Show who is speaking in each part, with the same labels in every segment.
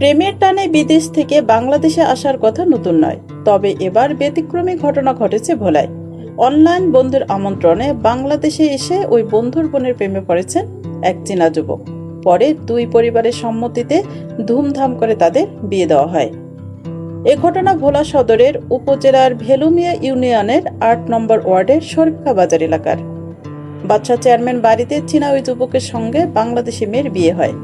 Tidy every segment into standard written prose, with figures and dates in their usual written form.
Speaker 1: প্রেমের টানে বিদেশ থেকে বাংলাদেশে আসার কথা নতুন নয়, তবে এবার ব্যতিক্রমী ঘটনা ঘটেছে ভোলায়। অনলাইন বন্ধুর আমন্ত্রণে বাংলাদেশে এসে ওই বন্ধুর বোনের প্রেমে পড়েছেন এক চীনা যুবক। পরে দুই পরিবারের সম্মতিতে ধুমধাম করে তাদের বিয়ে দেওয়া হয়। এ ঘটনা ভোলা সদরের উপজেলার ভেলুমিয়া ইউনিয়নের ৮ নম্বর ওয়ার্ডের শরীফখা বাজার এলাকার বাদশা চেয়ারম্যান বাড়িতে চীনা ওই যুবকের সঙ্গে বাংলাদেশি মেয়ের বিয়ে হয়।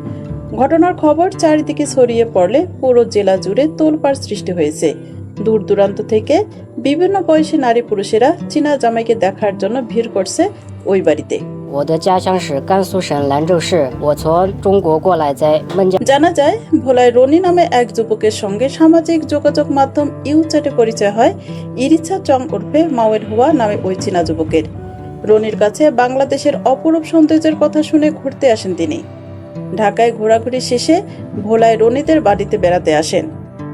Speaker 1: ঘটনার খবর চারিদিকে ছড়িয়ে পড়লে পুরো জেলা জুড়ে তোলপাড় সৃষ্টি হয়েছে। দূর দূরান্ত থেকে বিভিন্ন বয়সী নারী পুরুষেরা চীনা জামাইকে দেখার জন্য ভিড় করছে ওই বাড়িতে। জানা যায়, ভোলায় রনি নামে এক যুবকের সঙ্গে সামাজিক যোগাযোগ মাধ্যম ইউচ্যাটে পরিচয় হয় ইরিচা চং ওরফে মাওয়ের হুয়া নামে ওই চীনা যুবকের। রনির কাছে বাংলাদেশের অপরূপ সৌন্দর্যের কথা শুনে ঘুরতে আসেন তিনি। ঢাকায় ঘোরাঘুরি শেষে ভোলায় রনিদের বাড়িতে বেড়াতে আসেন।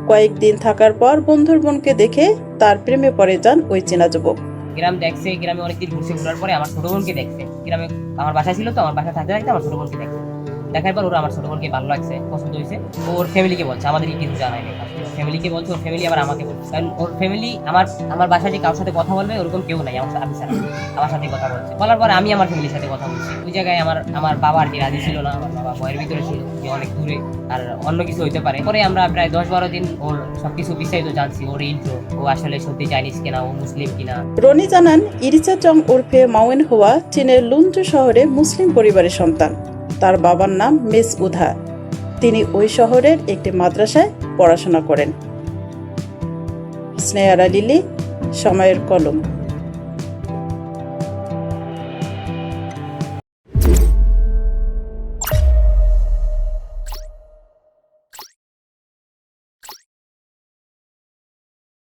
Speaker 1: কয়েকদিন থাকার পর বন্ধুর বোনকে দেখে তার প্রেমে পড়ে যান ওই চীনা যুবক।
Speaker 2: গ্রাম দেখছে, গ্রামে অনেকদিন ঘুরছে, ঘোরার পরে আমার ছোট বোনকে দেখছে। গ্রামে আমার বাসা ছিল, তো আমার বাসা থাকতে থাকতে আমার ছোট বোনকে দেখছে। দেখার পর ওরা আমার ছোট বোনকে ভালো লাগছে, পছন্দ হয়েছে। ওর ফ্যামিলিকে বলছে, আমাদেরকে কিছু জানায় না। ফ্যামিলিকে বলছে, ওর ফ্যামিলি আবার আমাকে বলছে। কারণ ওর ফ্যামিলি আমার বাসায় যে কারোর সাথে কথা বলবে ওরকম কেউ নাই, আমি ছাড়া আমার সাথে কথা বলছে। বলার পর আমি আমার ফ্যামিলির সাথে কথা বলছি। ওই জায়গায় আমার বাবা আর কি রাজি ছিল না। আমার বাবা ভয়ের ভিতরে ছিল যে অনেক দূরে আর অন্য কিছু হইতে পারে। পরে আমরা প্রায় 10-12 দিন ওর সবকিছু বিস্তারিত জানছি, ওর ইন্ট্রো, ও আসলে সত্যি চাইনিজ কিনা, ও মুসলিম কিনা।
Speaker 1: রনি জানান, ইরিচা চং ওরফে মাওয়েন হুয়া চীনের লুনজু শহরে মুসলিম পরিবারের সন্তান। তার বাবার নাম মেস উধা। তিনি ওই শহরের একটি মাদ্রাসায় পড়াশোনা করেন। স্নেহারা লিলি, সময়ের কলম।